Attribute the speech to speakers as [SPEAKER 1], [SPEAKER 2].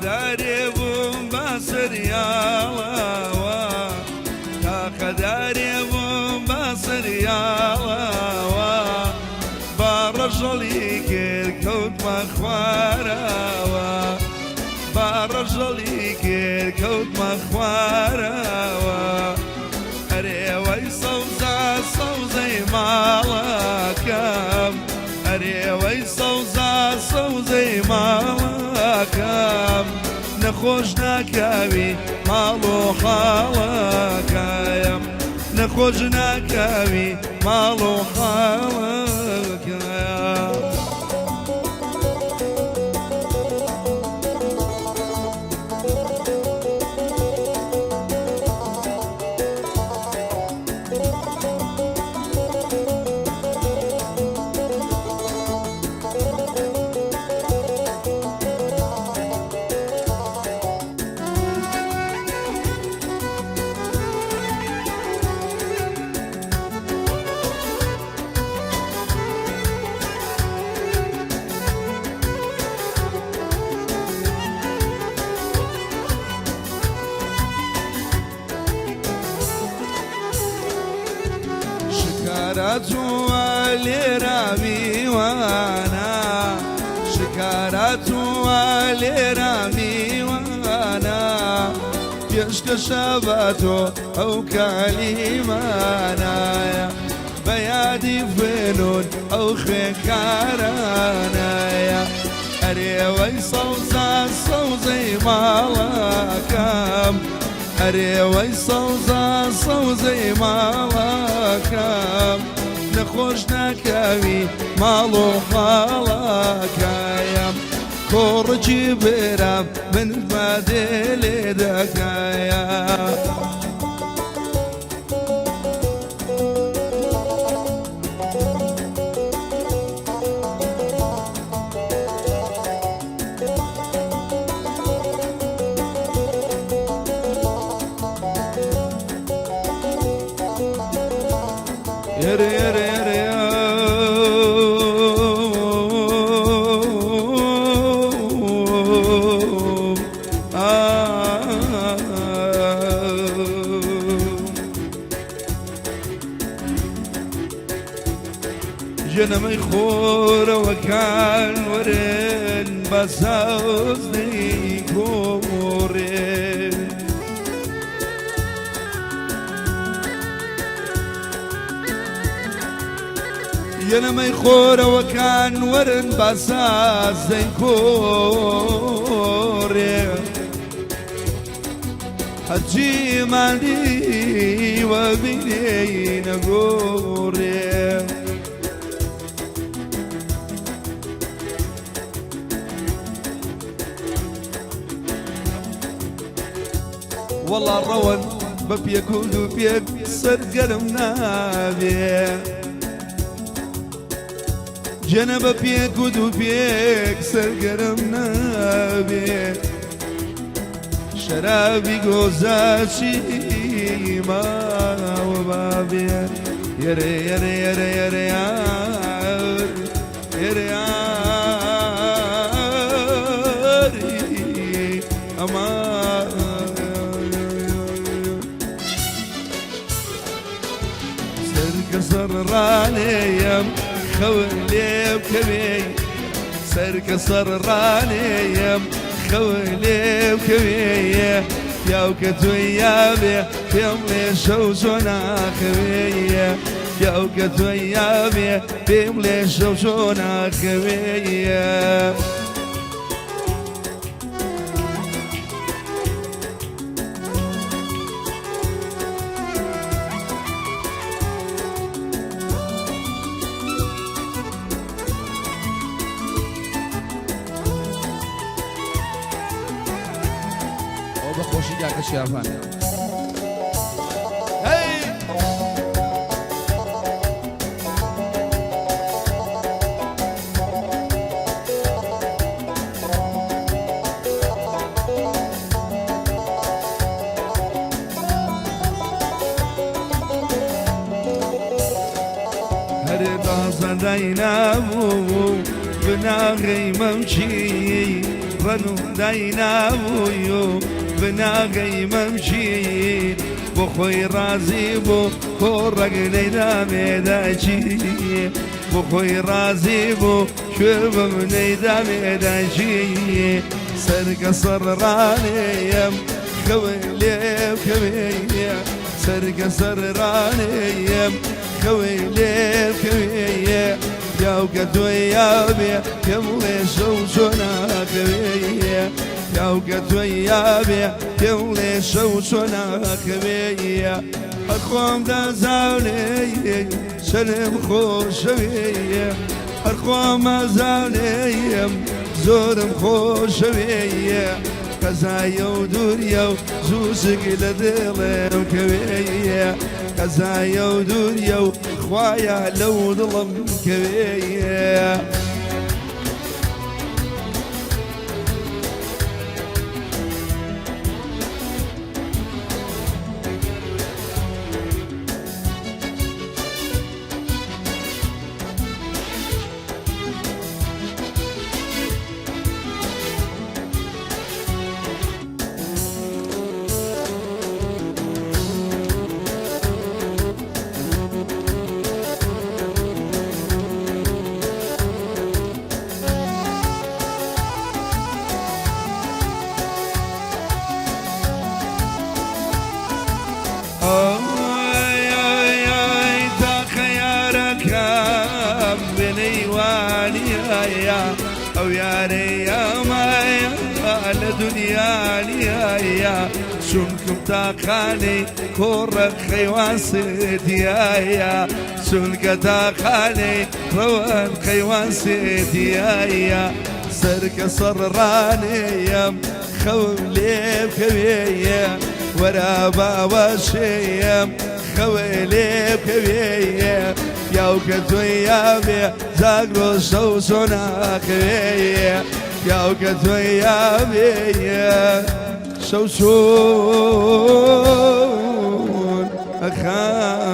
[SPEAKER 1] داري بوم باسر ياوا داري بوم باسر ياوا برجلي كوت مخوارا برجلي كوت مخوارا أري ويصوزا صوزي مالكم أري ويصوزا صوزي مالكم نخوش نكاوي مالو خالكم نخوش نكاوي مالو خالكم والرامي وانا شكرت والرامي وانا يشك شباتو او كلمانا بيادي فنون او خكارانا اري ويصوزا صوزي مالكم أري ويصوزا صوزي مالكم نخوش نكاوي مالو خالكايم كورجي برام من مدل دكايم يري يري يري جنم خور وكان ورن بسوزني كورن يانا ما يخور وكان ورن بساس زي كوري حجي مالي وبيني نقوري والله الرون ببيك ودوبيك صدق نابي جنب بيك ودوبيك سرقرمنا بيك شرابي قوزاشي ما وبابي يري يري يري يري يري يري أما سرق سراني يم خولي وكبي سرك صراني يم خولي وكبي يا وكتويا بي بيملي شوشونا خبي يا وكتويا بي بيملي شوشونا خبي
[SPEAKER 2] بخوشی جا کشی افان
[SPEAKER 1] هر نازن دینابو بناغی ممچی رنو داينا بويو بناقي ممشي بخوي رازي بو كورق نيدا ميداجي بخوي رازي بو شرب من نيدا ميداجي سرق صراني يم خويلي وكويه سرق صراني يم خويلي وكويه يا وقت ويا بيا يملي شوشنا كويه يا وقت ويا بيا يملي شوشنا كويه أخوام دا زاولي سلم خوشويه أخوام زاولي زورم خوشويه قزايا ودوريا وزوزق لدلم كويه قزايا ودوريا وخوايا لو ظلم كويه أو يا ريا مايا لدنيا ليا شنكم تاخاني كورك خيوان سيديا شنك تاخاني روان خيوان سيديا سرك صراني يم خولي بكبيا ورا بابا شيم خويلي بكبيا يا وقت ويا بيا زاقرو شوشونا كبيا يا وقت ويا بيا شوشون أخان